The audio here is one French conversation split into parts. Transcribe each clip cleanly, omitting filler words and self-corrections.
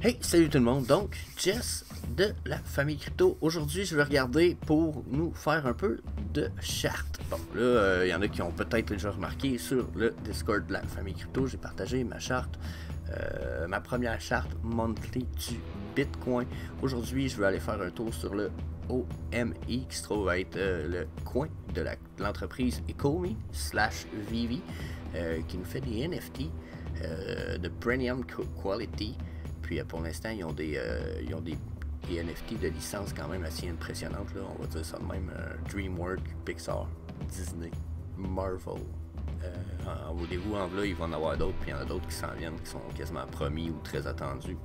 Hey, salut tout le monde, donc Jess de la famille crypto. Aujourd'hui, je vais regarder pour nous faire un peu de charte. Bon, là, il y en a qui ont peut-être déjà remarqué sur le Discord de la famille crypto, j'ai partagé ma charte, ma première charte monthly du Bitcoin. Aujourd'hui, je vais aller faire un tour sur le OME, qui se trouve à être le coin de l'entreprise Ecomi/Vivi, qui nous fait des NFT de premium quality. Puis pour l'instant, ils ont des NFT de licence quand même assez impressionnantes, là, on va dire ça de même. DreamWorks, Pixar, Disney, Marvel. Abonnez-vous en là, il va en avoir d'autres, puis il y en a d'autres qui s'en viennent, qui sont quasiment promis ou très attendus,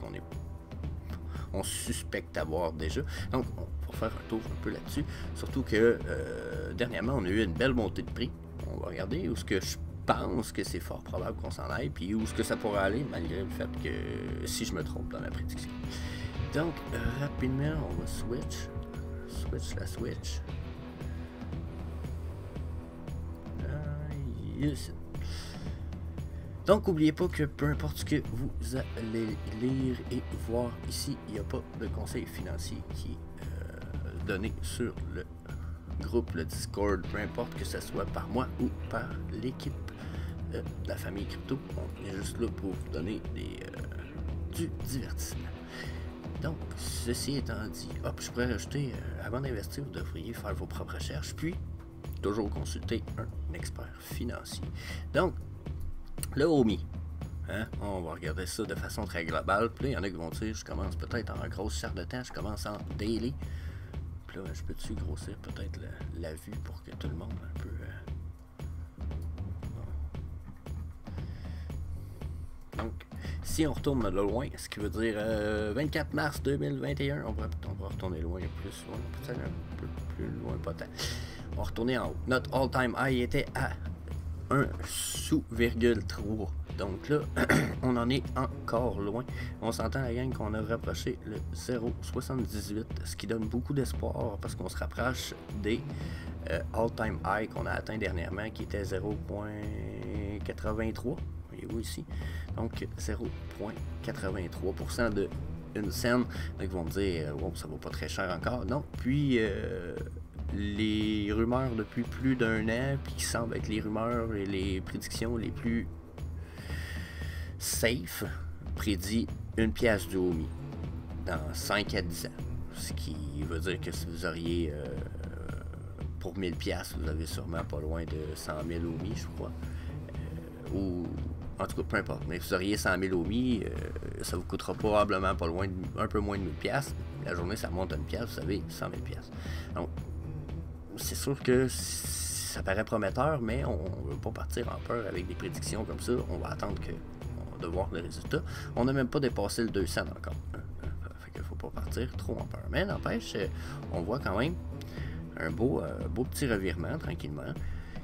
qu'on suspecte d'avoir déjà. Donc, on va faire un tour un peu là-dessus. Surtout que dernièrement, on a eu une belle montée de prix. On va regarder où ce que je pense que c'est fort probable qu'on s'en aille, puis où est-ce que ça pourrait aller, malgré le fait que si je me trompe dans ma prédiction. Donc, rapidement, on va switch. Yes. Donc, n'oubliez pas que peu importe ce que vous allez lire et voir ici, il n'y a pas de conseil financier qui est donné sur le groupe, le Discord, peu importe que ce soit par moi ou par l'équipe de la famille crypto. On est juste là pour vous donner du divertissement. Donc, ceci étant dit, hop, je pourrais rajouter, avant d'investir, vous devriez faire vos propres recherches, puis toujours consulter un expert financier. Donc, le OMI, hein, on va regarder ça de façon très globale. Puis là, il y en a qui vont dire, je commence peut-être en grosse charte de temps, je commence en daily. Puis là, je peux-tu grossir peut-être la vue pour que tout le monde un peu... Donc, si on retourne de loin, ce qui veut dire 24 mars 2021, on va retourner loin plus loin, peut-être un peu plus loin, pas tant. On va retourner en haut. Notre all-time high était à 1,3. Donc là, on en est encore loin. On s'entend, la gang, qu'on a rapproché le 0,78, ce qui donne beaucoup d'espoir parce qu'on se rapproche des all-time high qu'on a atteint dernièrement, qui était 0,83. Voyez-vous ici. Donc 0,83% de une scène. Donc ils vont me dire, oh, ça vaut pas très cher encore. Non. Puis les rumeurs depuis plus d'un an, puis qui semblent être les rumeurs et les prédictions les plus safe, prédit une pièce du OMI dans 5 à 10 ans. Ce qui veut dire que si vous auriez pour 1000 pièces, vous avez sûrement pas loin de 100 000 OMI, je crois. Ou en tout cas, peu importe. Mais vous auriez 100 000 OMI, ça vous coûtera probablement pas loin un peu moins de 1000 pièces. La journée, ça monte à une pièce, vous avez 100 000 pièces. Donc, c'est sûr que ça paraît prometteur, mais on ne veut pas partir en peur avec des prédictions comme ça. On va attendre de voir le résultat. On n'a même pas dépassé le 200 encore. Fait qu'il ne faut pas partir trop en peur. Mais n'empêche, on voit quand même un beau petit revirement, tranquillement,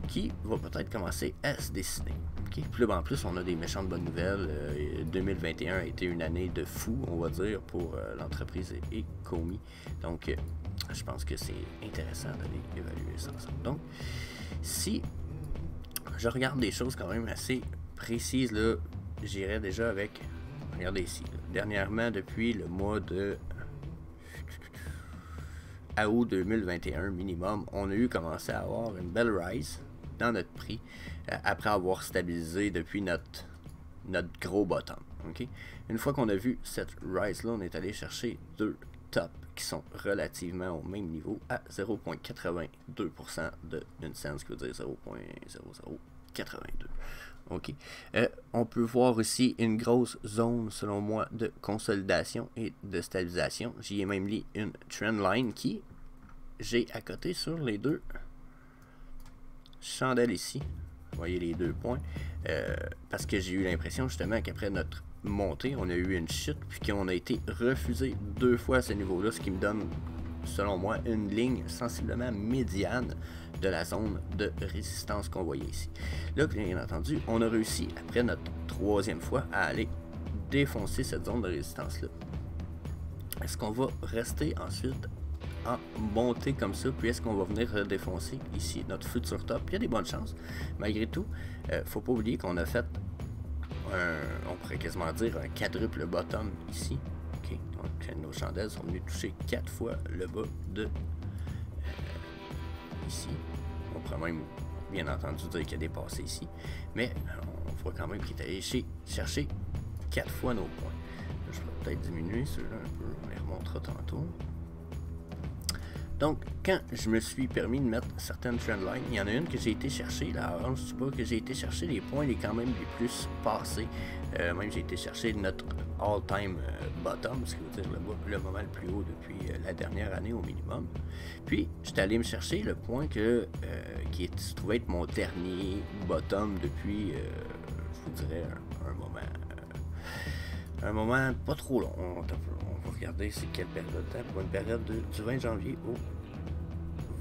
qui va peut-être commencer à se dessiner. Okay? Puis là, en plus, on a des méchantes bonnes nouvelles. 2021 a été une année de fou, on va dire, pour l'entreprise Ecomi. Donc, je pense que c'est intéressant d'aller évaluer ça ensemble. Donc, si je regarde des choses quand même assez précises, là, j'irais déjà avec, regardez ici, là, dernièrement, depuis le mois de août 2021 minimum, on a commencé à avoir une belle rise dans notre prix, après avoir stabilisé depuis notre gros bottom. Okay? Une fois qu'on a vu cette rise là, on est allé chercher deux tops qui sont relativement au même niveau à 0,82% de une cent, ce qui veut dire 0,0082. Okay. On peut voir ici une grosse zone, selon moi, de consolidation et de stabilisation. J'y ai même mis une trendline qui j'ai à côté sur les deux chandelles ici. Vous voyez les deux points. Parce que j'ai eu l'impression justement qu'après notre montée, on a eu une chute, puis qu'on a été refusé 2 fois à ce niveau-là, ce qui me donne, selon moi, une ligne sensiblement médiane de la zone de résistance qu'on voyait ici. Là, bien entendu, on a réussi, après notre 3e fois, à aller défoncer cette zone de résistance-là. Est-ce qu'on va rester ensuite en montée comme ça, puis est-ce qu'on va venir défoncer ici notre futur top? Il y a des bonnes chances. Malgré tout, faut pas oublier qu'on a fait on pourrait quasiment dire un quadruple bottom ici. OK, donc nos chandelles sont venues toucher 4 fois le bas de ici. On pourrait même, bien entendu, dire qu'il a dépassé ici. Mais on voit quand même qu'il est allé chercher 4 fois nos points. Je vais peut-être diminuer ceux-là un peu. On les remontera tantôt. Donc, quand je me suis permis de mettre certaines trendlines, il y en a une que j'ai été chercher, la orange du bas, que j'ai été chercher les points quand même les plus passés. Même j'ai été chercher notre all-time bottom, ce qui veut dire le moment le plus haut depuis la dernière année au minimum. Puis, j'étais allé me chercher le point qui se trouvait être mon dernier bottom depuis, je vous dirais, un moment pas trop long. On va regarder c'est quelle période de temps. Pour une période du 20 janvier au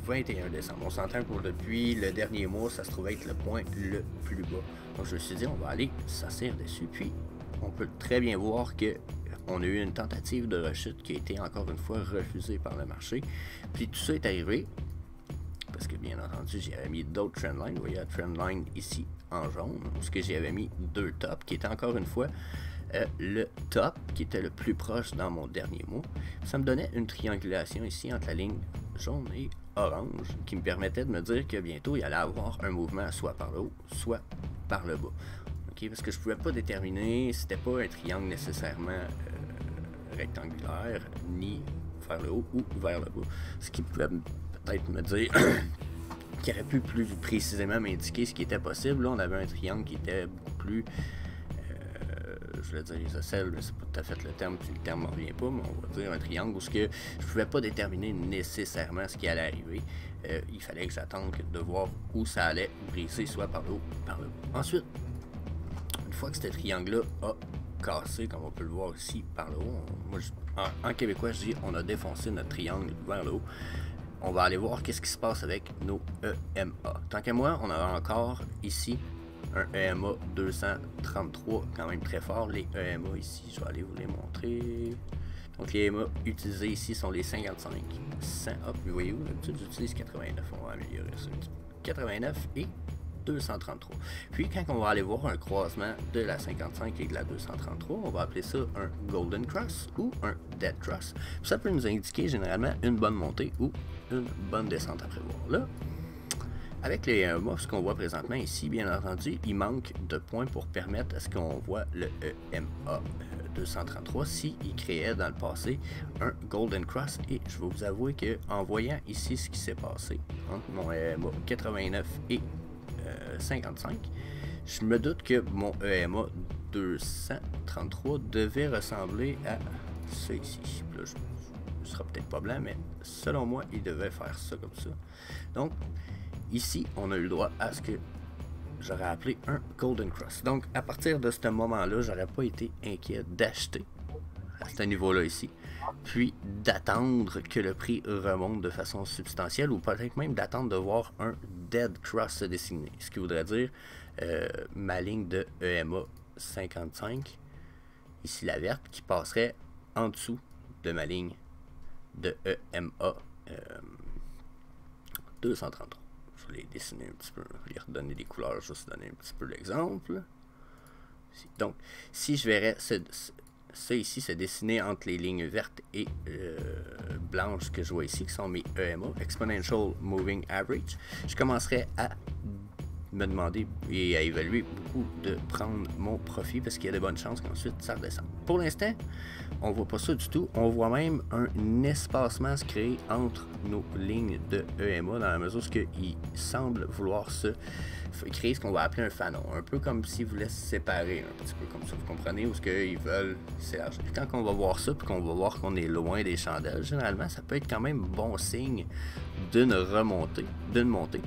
21 décembre. On s'entend pour depuis le dernier mois, ça se trouvait être le point le plus bas. Donc je me suis dit, on va aller s'asseoir dessus. Puis, on peut très bien voir que on a eu une tentative de rechute qui a été encore une fois refusée par le marché. Puis tout ça est arrivé parce que bien entendu, j'y avais mis d'autres trendlines. Vous voyez la trendline ici en jaune, où j'y avais mis 2 tops qui étaient encore une fois le top qui était le plus proche dans mon dernier mot. Ça me donnait une triangulation ici entre la ligne jaune et orange qui me permettait de me dire que bientôt il allait avoir un mouvement soit par le haut, soit par le bas. Okay? Parce que je ne pouvais pas déterminer, c'était pas un triangle nécessairement rectangulaire, ni vers le haut ou vers le bas. Ce qui pouvait peut-être me dire qui aurait pu plus précisément m'indiquer ce qui était possible. Là, on avait un triangle qui était beaucoup plus je voulais dire isocèle, mais c'est pas tout à fait le terme, puis le terme ne me revient pas, mais on va dire un triangle où je ne pouvais pas déterminer nécessairement ce qui allait arriver. Il fallait que j'attende de voir où ça allait briser, soit par le haut, par le bas. Ensuite, une fois que ce triangle-là a cassé, comme on peut le voir ici par le haut, moi, en québécois, je dis on a défoncé notre triangle vers le haut. On va aller voir qu'est-ce qui se passe avec nos EMA. Tant qu'à moi, on a encore ici un EMA 233, quand même très fort. Les EMA ici, je vais aller vous les montrer. Donc les EMA utilisés ici sont les 55, 100, hop, vous voyez où, d'habitude j'utilise 89, on va améliorer ça un petit peu. 89 et 233. Puis quand on va aller voir un croisement de la 55 et de la 233, on va appeler ça un Golden Cross ou un Dead Cross. Puis ça peut nous indiquer généralement une bonne montée ou une bonne descente à prévoir. Là, avec les EMA, ce qu'on voit présentement ici, bien entendu, il manque de points pour permettre à ce qu'on voit le EMA 233 s'il créait dans le passé un Golden Cross. Et je vais vous avouer qu'en voyant ici ce qui s'est passé entre mon EMA 89 et 55, je me doute que mon EMA 233 devait ressembler à ça ici. Là, je sera peut-être pas blanc, mais selon moi, il devait faire ça comme ça. Donc, ici, on a eu le droit à ce que j'aurais appelé un Golden Cross. Donc, à partir de ce moment-là, j'aurais pas été inquiet d'acheter à ce niveau-là ici, puis d'attendre que le prix remonte de façon substantielle, ou peut-être même d'attendre de voir un Dead Cross se dessiner. Ce qui voudrait dire ma ligne de EMA 55, ici la verte, qui passerait en dessous de ma ligne de EMA 233. Je vais les dessiner un petit peu, les redonner des couleurs, juste donner un petit peu l'exemple. Donc, si je verrais ça ici se dessiner entre les lignes vertes et blanches que je vois ici, qui sont mes EMA, Exponential Moving Average, je commencerai à me demander et à évaluer beaucoup de prendre mon profit parce qu'il y a de bonnes chances qu'ensuite ça redescende. Pour l'instant, on voit pas ça du tout. On voit même un espacement se créer entre nos lignes de EMA dans la mesure où il semble vouloir se créer ce qu'on va appeler un fanon. Un peu comme s'ils voulaient se séparer, un petit peu comme ça, vous comprenez, où ils veulent s'élargir. Quand on va voir ça, puis qu'on va voir qu'on est loin des chandelles, généralement, ça peut être quand même bon signe d'une remontée, d'une montée.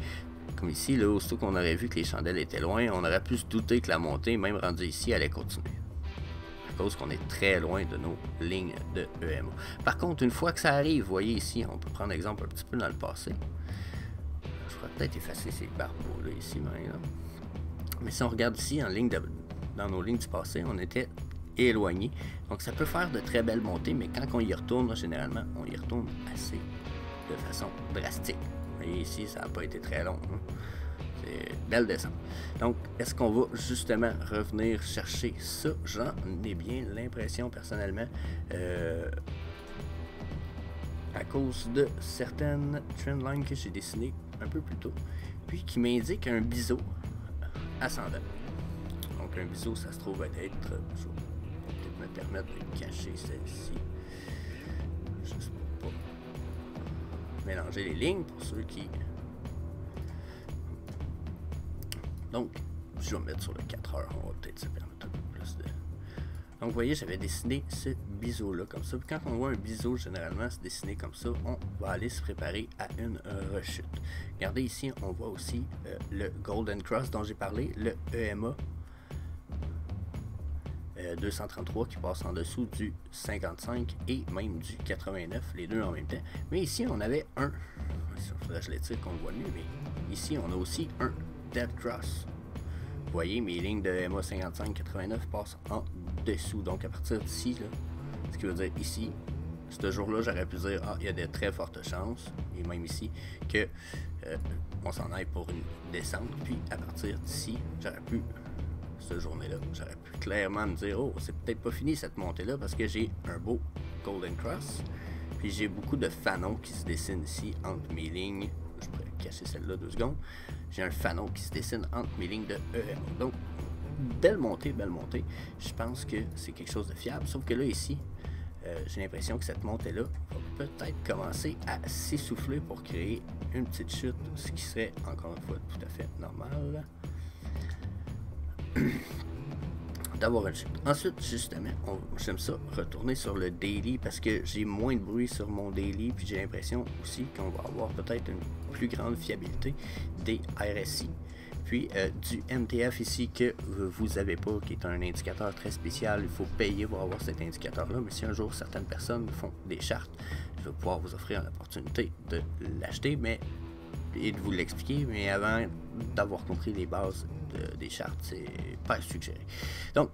Comme ici, là, aussitôt qu'on aurait vu que les chandelles étaient loin, on aurait pu se douter que la montée, même rendue ici, allait continuer. À cause qu'on est très loin de nos lignes de EMA. Par contre, une fois que ça arrive, vous voyez ici, on peut prendre exemple un petit peu dans le passé. Je pourrais peut-être effacer ces barbeaux là ici maintenant. Mais si on regarde ici, dans nos lignes du passé, on était éloigné. Donc ça peut faire de très belles montées, mais quand on y retourne, généralement, on y retourne assez de façon drastique. Vous voyez ici, ça n'a pas été très long. Hein. belle descente. Donc, est-ce qu'on va justement revenir chercher ça? J'en ai bien l'impression personnellement. À cause de certaines trendlines que j'ai dessinées un peu plus tôt, puis qui m'indiquent un biseau ascendant. Donc un biseau, ça se trouve être, je vais peut-être me permettre de cacher celle-ci, juste pour pas mélanger les lignes pour ceux qui... Donc, je vais me mettre sur le 4 heures, on va peut-être se permettre un peu plus de... Donc vous voyez, j'avais dessiné ce biseau-là comme ça. Puis quand on voit un biseau généralement se dessiner comme ça, on va aller se préparer à une rechute. Regardez ici, on voit aussi le Golden Cross dont j'ai parlé, le EMA 233 qui passe en dessous du 55 et même du 89, les deux en même temps. Mais ici, on avait un, il faudrait que je l'étire qu'on le voit mieux, mais ici, on a aussi un Dead Cross. Vous voyez, mes lignes de EMA 55-89 passent en dessous. Donc à partir d'ici, ce qui veut dire ici, ce jour-là, j'aurais pu dire, il y a de très fortes chances, et même ici, que on s'en aille pour une descente. Puis à partir d'ici, j'aurais pu, cette journée-là, j'aurais pu clairement me dire, c'est peut-être pas fini cette montée-là parce que j'ai un beau Golden Cross. Puis j'ai beaucoup de fanons qui se dessinent ici entre mes lignes. Je pourrais cacher celle-là 2 secondes. J'ai un fanon qui se dessine entre mes lignes de EM. Donc, belle montée. Je pense que c'est quelque chose de fiable. Sauf que là, ici, j'ai l'impression que cette montée-là va peut-être commencer à s'essouffler pour créer une petite chute, ce qui serait, encore une fois, tout à fait normal d'avoir une chute. Ensuite, justement, j'aime ça, retourner sur le daily parce que j'ai moins de bruit sur mon daily, puis j'ai l'impression aussi qu'on va avoir peut-être une plus grande fiabilité des RSI. Puis du MTF ici que vous n'avez pas, qui est un indicateur très spécial, il faut payer pour avoir cet indicateur-là, mais si un jour certaines personnes font des chartes, je vais pouvoir vous offrir l'opportunité de l'acheter, et de vous l'expliquer, mais avant d'avoir compris les bases des chartes, c'est pas suggéré. Donc,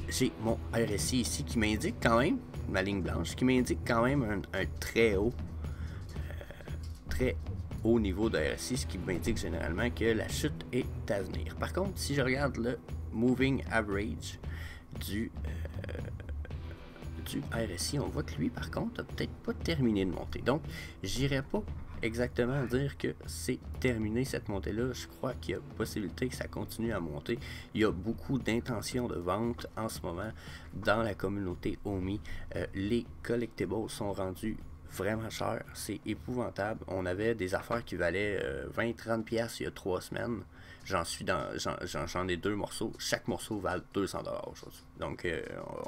j'ai mon RSI ici qui m'indique quand même, ma ligne blanche, qui m'indique quand même un très haut niveau de RSI, ce qui m'indique généralement que la chute est à venir. Par contre, si je regarde le Moving Average du RSI, on voit que lui, par contre, n'a peut-être pas terminé de monter. Donc, j'irai pas exactement dire que c'est terminé cette montée-là. Je crois qu'il y a possibilité que ça continue à monter. Il y a beaucoup d'intentions de vente en ce moment dans la communauté OMI. Les collectibles sont rendus vraiment chers. C'est épouvantable. On avait des affaires qui valaient 20-30$ il y a 3 semaines. J'en ai 2 morceaux. Chaque morceau vaut 200$ aujourd'hui. Donc,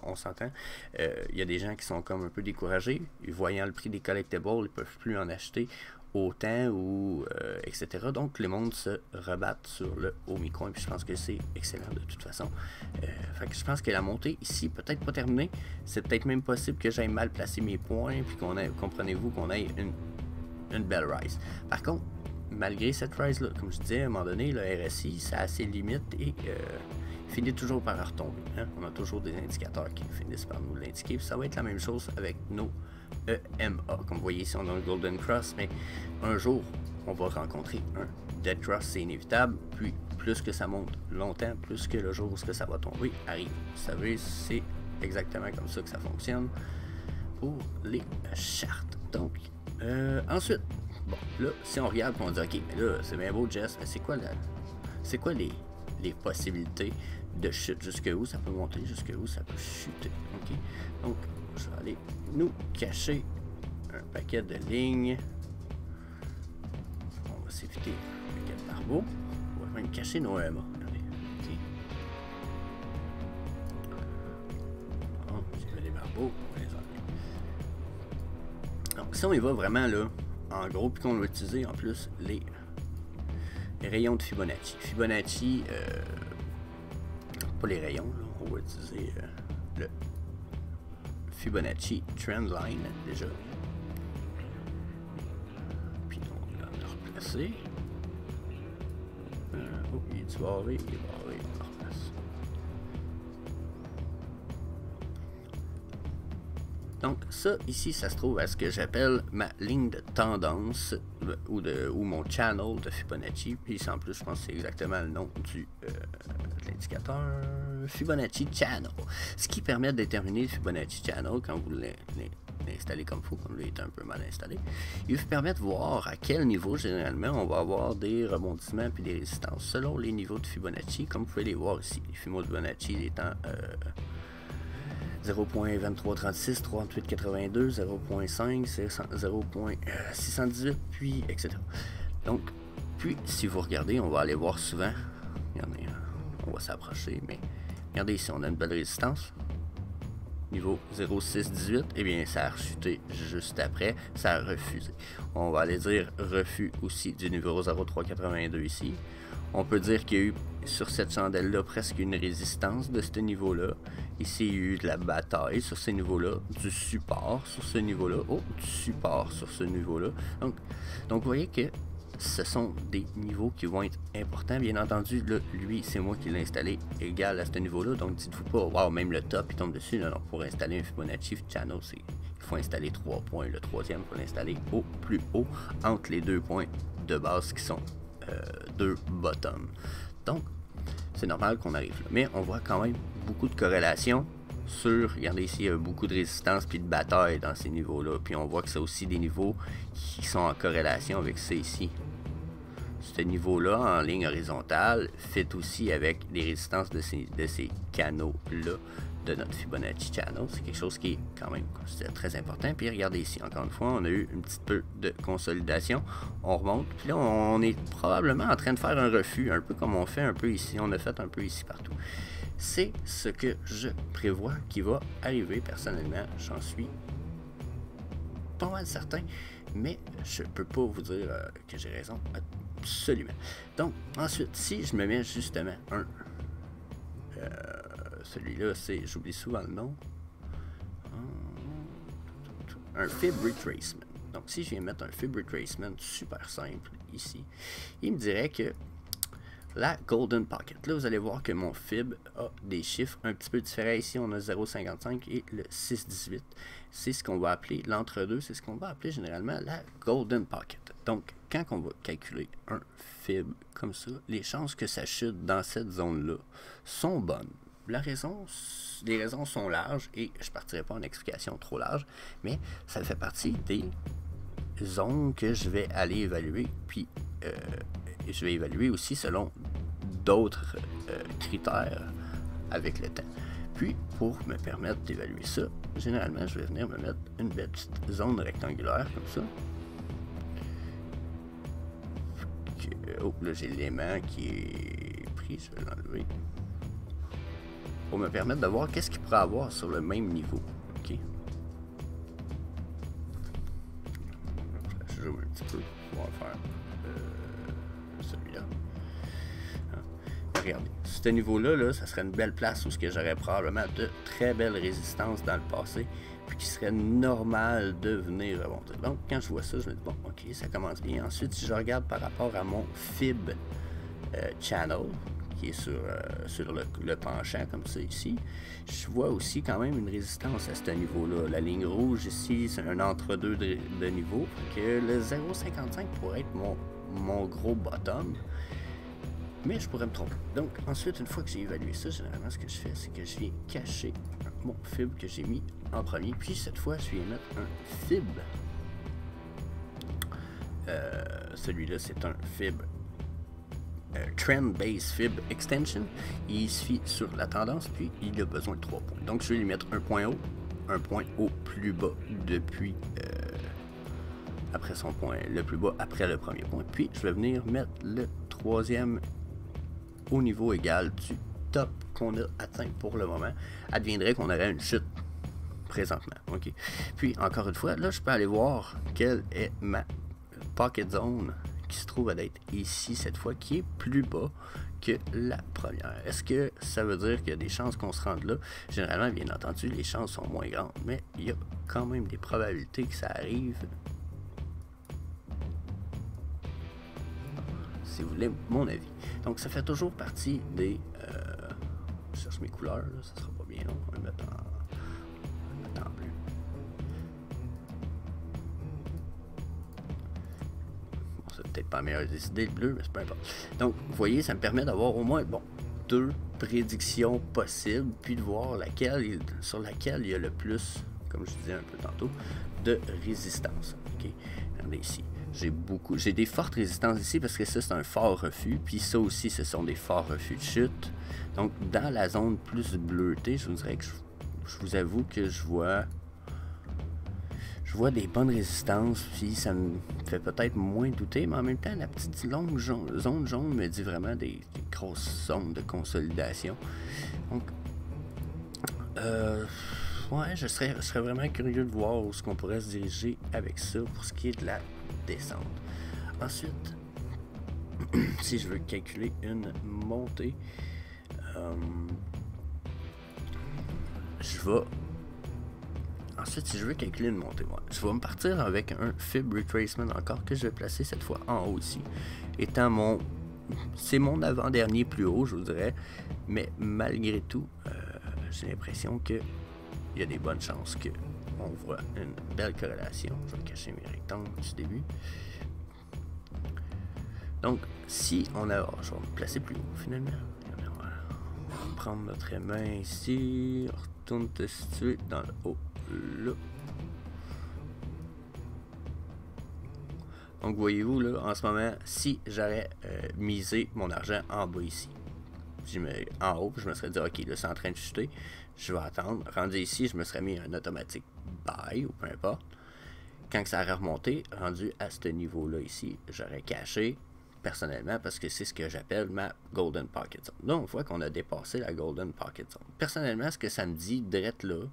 on s'entend. Il y a des gens qui sont comme un peu découragés. Voyant le prix des collectibles, ils ne peuvent plus en acheter autant ou etc. Donc, le monde se rebattent sur le Omicron. Puis je pense que c'est excellent de toute façon. Fait que je pense que la montée ici, peut-être pas terminée. C'est peut-être même possible que j'aille mal placer mes points. Puis comprenez-vous qu'on ait une belle rise. Par contre, malgré cette rise-là, comme je disais, à un moment donné, le RSI, ça a ses limites et finit toujours par retomber. Hein? On a toujours des indicateurs qui finissent par nous l'indiquer. Ça va être la même chose avec nos EMA. Comme vous voyez ici, on a un Golden Cross, mais un jour, on va rencontrer un Dead Cross, c'est inévitable. Puis, plus que ça monte longtemps, plus que le jour où ça va tomber arrive. Vous savez, c'est exactement comme ça que ça fonctionne pour les chartes. Donc, ensuite, bon, là, si on regarde et on dit, ok, mais là, c'est bien beau, Jess, mais c'est quoi les possibilités de chute? Jusqu'où ça peut monter, jusqu'où ça peut chuter? Ok, donc, je vais aller nous cacher un paquet de lignes. On va s'éviter un paquet de barbeaux. On va même cacher nos EMA. Regardez, ok. Bon, s'il y a des barbeaux, on va les enlever. Donc, si on y va vraiment là, en gros, puis qu'on va utiliser en plus les rayons de Fibonacci. Fibonacci, pas les rayons, là, on va utiliser le Fibonacci Trendline déjà. Puis on va le replacer. Il est barré, on le replace. Donc ça, ici, ça se trouve à ce que j'appelle ma ligne de tendance ou mon channel de Fibonacci. Puis en plus, je pense que c'est exactement le nom de l'indicateur Fibonacci Channel. Ce qui permet de déterminer le Fibonacci Channel quand vous l'installez comme il faut, comme lui est un peu mal installé. Il vous permet de voir à quel niveau, généralement, on va avoir des rebondissements puis des résistances selon les niveaux de Fibonacci, comme vous pouvez les voir ici. Les Fibonacci étant 0.2336, 3882, 0.5, 0.618, puis etc. Donc, puis si vous regardez, on va aller voir souvent, regardez, on va s'approcher, mais regardez ici, on a une belle résistance, niveau 0.618, et bien ça a rechuté juste après, ça a refusé. On va aller dire refus aussi du niveau 0.382 ici. On peut dire qu'il y a eu sur cette chandelle-là presque une résistance de ce niveau-là. Ici, il y a eu de la bataille sur ce niveau-là, du support sur ce niveau-là, du support sur ce niveau-là. Donc vous voyez que ce sont des niveaux qui vont être importants. Bien entendu, là, lui, c'est moi qui l'ai installé égal à ce niveau-là. Donc dites-vous pas, wow, même le top, il tombe dessus. Non, pour installer un Fibonacci Channel, il faut installer 3 points. Le troisième, il faut l'installer au plus haut entre les 2 points de base qui sont 2 bottom. Donc, c'est normal qu'on arrive là. Mais on voit quand même beaucoup de corrélations sur, regardez ici, il y a beaucoup de résistance puis de bataille dans ces niveaux-là. Puis on voit que c'est aussi des niveaux qui sont en corrélation avec ça ici. Ce niveau-là, en ligne horizontale, fait aussi avec les résistances de ces canaux-là de notre Fibonacci Channel. C'est quelque chose qui est quand même très important. Puis regardez ici, encore une fois, on a eu un petit peu de consolidation. On remonte. Puis là, on est probablement en train de faire un refus, un peu comme on fait un peu ici. On a fait un peu ici partout. C'est ce que je prévois qui va arriver personnellement. J'en suis pas mal certain. Mais je peux pas vous dire que j'ai raison. Absolument. Donc, ensuite, si je me mets justement celui-là, c'est, j'oublie souvent le nom, un Fib Retracement. Donc, si je viens mettre un Fib Retracement super simple ici, il me dirait que la Golden Pocket. Là, vous allez voir que mon Fib a des chiffres un petit peu différents. Ici, on a 0.55 et le 6.18. C'est ce qu'on va appeler l'entre-deux. C'est ce qu'on va appeler généralement la Golden Pocket. Donc, quand on va calculer un Fib comme ça, les chances que ça chute dans cette zone-là sont bonnes. Les raisons sont larges et je ne partirai pas en explication trop large, mais ça fait partie des zones que je vais aller évaluer. Puis, je vais évaluer aussi selon d'autres critères avec le temps. Puis, pour me permettre d'évaluer ça, généralement, je vais venir me mettre une belle petite zone rectangulaire comme ça. Oh, là, j'ai l'élément qui est pris, je vais l'enlever. Pour me permettre de voir qu'est-ce qu'il pourrait avoir sur le même niveau. OK. Je joue un petit peu. On va faire celui-là. Regardez, ce niveau-là, là, ça serait une belle place où j'aurais probablement de très belles résistances dans le passé, puis qui serait normal de venir rebondir. Donc, quand je vois ça, je me dis, bon, ok, ça commence bien. Ensuite, si je regarde par rapport à mon Fib Channel, qui est sur le penchant, comme ça ici, je vois aussi quand même une résistance à ce niveau-là. La ligne rouge ici, c'est un entre-deux de niveau, que le 0.55 pourrait être mon gros bottom. Mais je pourrais me tromper. Donc, ensuite, une fois que j'ai évalué ça, généralement, ce que je fais, c'est que je viens cacher mon Fib que j'ai mis en premier. Puis, cette fois, je viens mettre un Fib. Celui-là, c'est un Fib Trend Base Fib Extension. Il se fie sur la tendance, puis il a besoin de 3 points. Donc, je vais lui mettre un point haut plus bas depuis... après son point le plus bas, après le premier point. Puis, je vais venir mettre le troisième au niveau égal du top qu'on a atteint pour le moment. Adviendrait qu'on aurait une chute présentement. OK. Puis, encore une fois, là, je peux aller voir quelle est ma pocket zone qui se trouve à être ici, cette fois, qui est plus bas que la première. Est-ce que ça veut dire qu'il y a des chances qu'on se rende là? Généralement, bien entendu, les chances sont moins grandes, mais il y a quand même des probabilités que ça arrive. Si vous voulez mon avis. Donc, ça fait toujours partie des... je cherche mes couleurs, là, ça sera pas bien long. On va le mettre en bleu. peut-être pas la meilleure des idées, le bleu, mais c'est peu importe. Donc, vous voyez, ça me permet d'avoir au moins, bon, 2 prédictions possibles, puis de voir sur laquelle il y a le plus, comme je disais un peu tantôt, de résistance. Ok, regardez ici. J'ai des fortes résistances ici parce que ça c'est un fort refus, puis ça aussi ce sont des forts refus de chute. Donc dans la zone plus bleutée, je vous dirais que je vous avoue que je vois des bonnes résistances, puis ça me fait peut-être moins douter, mais en même temps la petite longue zone jaune me dit vraiment des grosses zones de consolidation. Donc ouais, je serais vraiment curieux de voir où est-ce qu'on pourrait se diriger avec ça pour ce qui est de la descente. Ensuite, si je veux calculer une montée, ensuite, si je veux calculer une montée, ouais, je vais me partir avec un fib retracement encore que je vais placer cette fois en haut ici. Étant c'est mon avant-dernier plus haut, je vous dirais, mais malgré tout, j'ai l'impression que il y a des bonnes chances qu'on voit une belle corrélation. Je vais cacher mes rectangles du début. Donc, si on a... je vais me placer plus haut, finalement. On va prendre notre main ici. On retourne te situer dans le haut, là. Donc, voyez-vous, là, en ce moment, si j'aurais misé mon argent en bas ici, en haut, je me serais dit, ok, là, c'est en train de chuter. Je vais attendre. Rendu ici, je me serais mis un automatique buy ou peu importe. Quand ça aurait remonté, rendu à ce niveau-là ici, j'aurais caché personnellement parce que c'est ce que j'appelle ma Golden Pocket Zone. Là, on voit qu'on a dépassé la Golden Pocket Zone. Personnellement, ce que ça me dit direct là,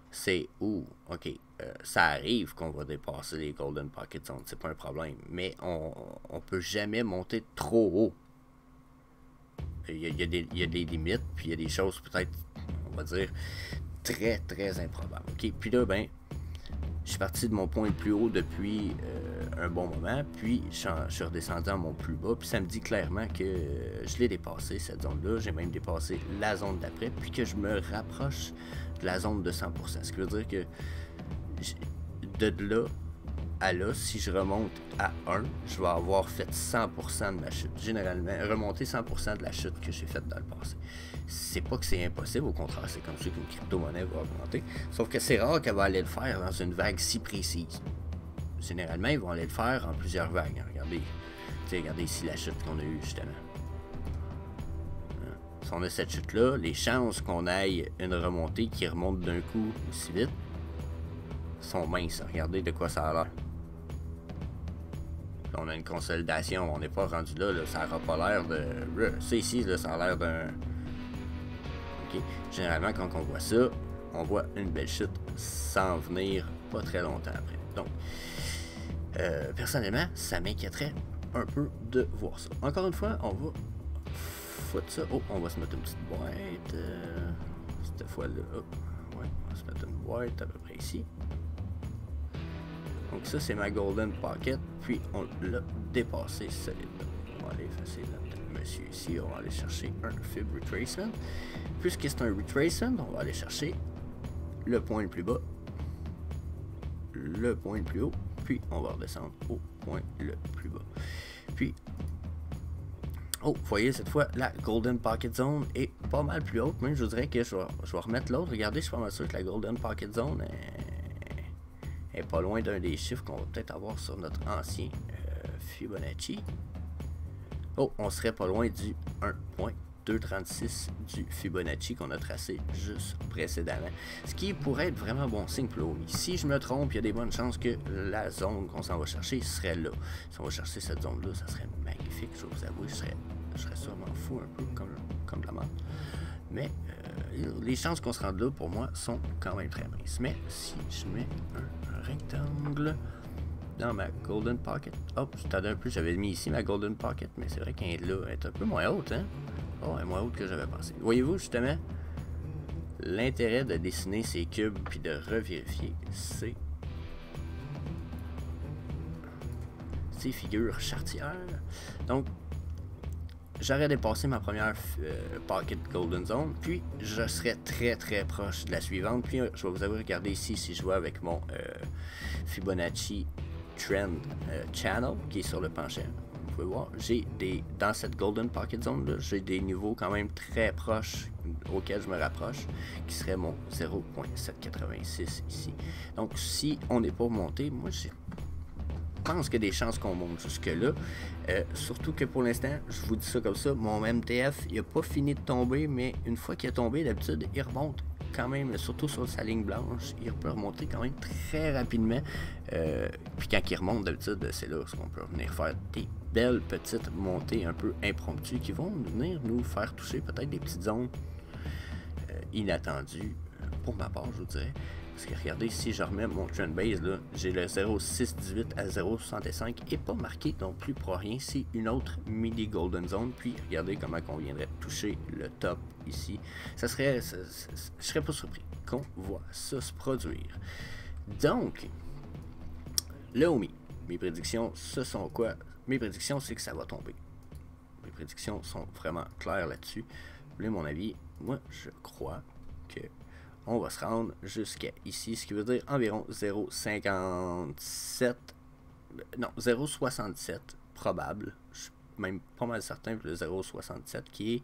c'est ok, ça arrive qu'on va dépasser les Golden Pocket Zone, c'est pas un problème, mais on peut jamais monter trop haut. Il y a des limites, puis il y a des choses peut-être, on va dire, très, très improbables. OK? Puis là, ben, je suis parti de mon point le plus haut depuis un bon moment, puis je suis redescendu à mon plus bas, puis ça me dit clairement que je l'ai dépassé, cette zone-là. J'ai même dépassé la zone d'après, puis que je me rapproche de la zone de 100%. Ce qui veut dire que de là à là, si je remonte à 1, je vais avoir fait 100% de ma chute. Généralement, remonter 100% de la chute que j'ai faite dans le passé. C'est pas que c'est impossible, au contraire, c'est comme ça qu'une crypto-monnaie va augmenter. Sauf que c'est rare qu'elle va aller le faire dans une vague si précise. Généralement, ils vont aller le faire en plusieurs vagues. Regardez ici la chute qu'on a eue, justement. Si on a cette chute-là, les chances qu'on aille une remontée qui remonte d'un coup aussi vite sont minces. Regardez de quoi ça a l'air. On a une consolidation, on n'est pas rendu là, ça n'aura pas l'air de... Ça ici, là, ça a l'air d'un... Ok. Généralement, quand on voit ça, on voit une belle chute sans venir pas très longtemps après. Donc, personnellement, ça m'inquiéterait un peu de voir ça. Encore une fois, on va foutre ça. Oh, on va se mettre une petite boîte. Cette fois-là, ouais, on va se mettre une boîte à peu près ici. Donc ça, c'est ma Golden Pocket, puis on l'a dépassé solide. On va aller effacer notre monsieur ici, on va aller chercher un fib retracement. Puisque c'est un retracement, on va aller chercher le point le plus bas, le point le plus haut, puis on va redescendre au point le plus bas. Puis, oh, vous voyez, cette fois, la Golden Pocket Zone est pas mal plus haute. Même, je vous dirais que je vais remettre l'autre. Regardez, je suis pas mal sûr que la Golden Pocket Zone est pas loin d'un des chiffres qu'on va peut-être avoir sur notre ancien Fibonacci. Oh, on serait pas loin du 1.236 du Fibonacci qu'on a tracé juste précédemment. Ce qui pourrait être vraiment bon signe pour l'OMI. Si je me trompe, il y a des bonnes chances que la zone qu'on s'en va chercher serait là. Si on va chercher cette zone-là, ça serait magnifique, je vous avoue. Je serais sûrement fou un peu comme la mort. Mais les chances qu'on se rende là, pour moi, sont quand même très minces. Mais si je mets un rectangle dans ma Golden Pocket. Hop, j'attendais un peu, j'avais mis ici ma Golden Pocket, mais c'est vrai qu'elle est là, elle est un peu moins haute, hein? Oh, elle est moins haute que j'avais pensé. Voyez-vous, justement, l'intérêt de dessiner ces cubes puis de revérifier ces figures chartières. Donc, j'aurais dépassé ma première Pocket Golden Zone, puis je serais très très proche de la suivante. Puis je vais vous avoir regardé ici si je vois avec mon Fibonacci Trend Channel qui est sur le penchant. Vous pouvez voir, j'ai dans cette Golden Pocket Zone là, j'ai des niveaux quand même très proches auxquels je me rapproche, qui serait mon 0.786 ici. Donc si on n'est pas monté, moi je pense qu'il y a des chances qu'on monte jusque là. Surtout que pour l'instant, je vous dis ça comme ça, mon MTF il n'a pas fini de tomber, mais une fois qu'il est tombé, d'habitude il remonte quand même, surtout sur sa ligne blanche, il peut remonter quand même très rapidement. Puis quand il remonte, d'habitude, c'est là qu'on peut venir faire des belles petites montées un peu impromptues qui vont venir nous faire toucher peut-être des petites zones inattendues, pour ma part, je vous dirais. Parce que regardez, si je remets mon trend base, là, j'ai le 0.618 à 0.65 et pas marqué non plus pour rien. C'est une autre mini golden zone. Puis regardez comment on viendrait toucher le top ici. Ça serait, je serais pas surpris qu'on voit ça se produire. Donc, le OMI, mes prédictions, ce sont quoi? Mes prédictions, c'est que ça va tomber. Mes prédictions sont vraiment claires là-dessus. Vous voulez mon avis? Moi, je crois que on va se rendre jusqu'à ici, ce qui veut dire environ 0.57, non, 0.67 probable. Je suis même pas mal certain que le 0.67 qui est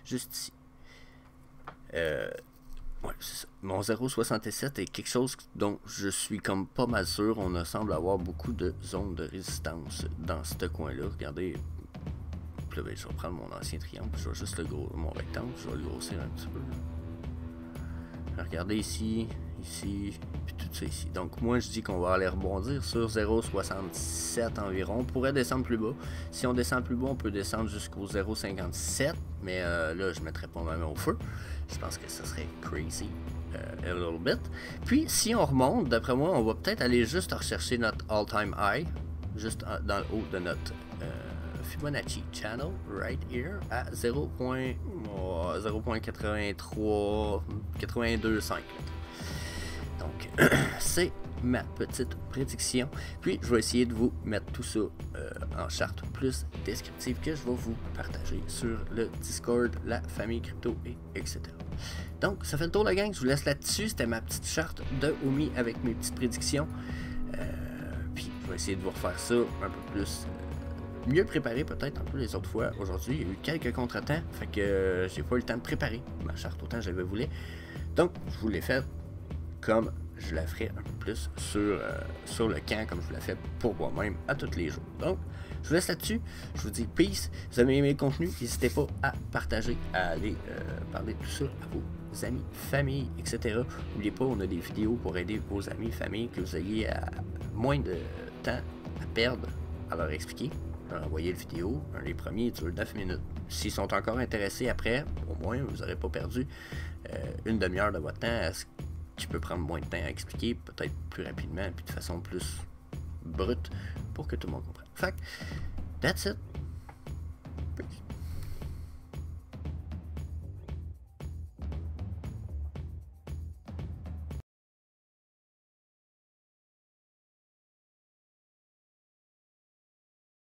juste ici. Ouais, c'est ça. Mon 0.67 est quelque chose dont je suis comme pas mal sûr. On semble avoir beaucoup de zones de résistance dans ce coin-là. Regardez. Puis là, ben, je vais prendre mon ancien triangle. Je vais juste mon rectangle. Je vais le grossir un petit peu. Regardez ici, ici, puis tout ça ici. Donc moi je dis qu'on va aller rebondir sur 0.67 environ. On pourrait descendre plus bas. Si on descend plus bas, on peut descendre jusqu'au 0.57. Mais là, je ne mettrai pas ma main au feu. Je pense que ça serait crazy a little bit. Puis si on remonte, d'après moi, on va peut-être aller juste rechercher notre all-time high. Juste dans le haut de notre Fibonacci channel right here à 0.83-82.5. Donc c'est ma petite prédiction. Puis je vais essayer de vous mettre tout ça en charte plus descriptive que je vais vous partager sur le Discord, la famille crypto et etc. Donc ça fait le tour la gang, je vous laisse là-dessus. C'était ma petite charte de OMI avec mes petites prédictions. Puis je vais essayer de vous refaire ça un peu plus mieux préparé peut-être un peu les autres fois. Aujourd'hui, il y a eu quelques contretemps, fait que j'ai pas eu le temps de préparer ma charte autant que je l'avais voulu. Donc, je vous l'ai fait comme je la ferai un peu plus sur le camp, comme je vous la fais pour moi-même à tous les jours. Donc, je vous laisse là-dessus. Je vous dis peace. Si vous avez aimé le contenu, n'hésitez pas à partager, à aller parler de tout ça à vos amis, famille, etc. N'oubliez pas, on a des vidéos pour aider vos amis, famille, que vous ayez moins de temps à perdre à leur expliquer. Leur envoyer la vidéo, les premiers durent 9 minutes. S'ils sont encore intéressés après, au moins vous n'aurez pas perdu une demi-heure de votre temps à ce qui peut prendre moins de temps à expliquer, peut-être plus rapidement, puis de façon plus brute pour que tout le monde comprenne. Fait que, that's it.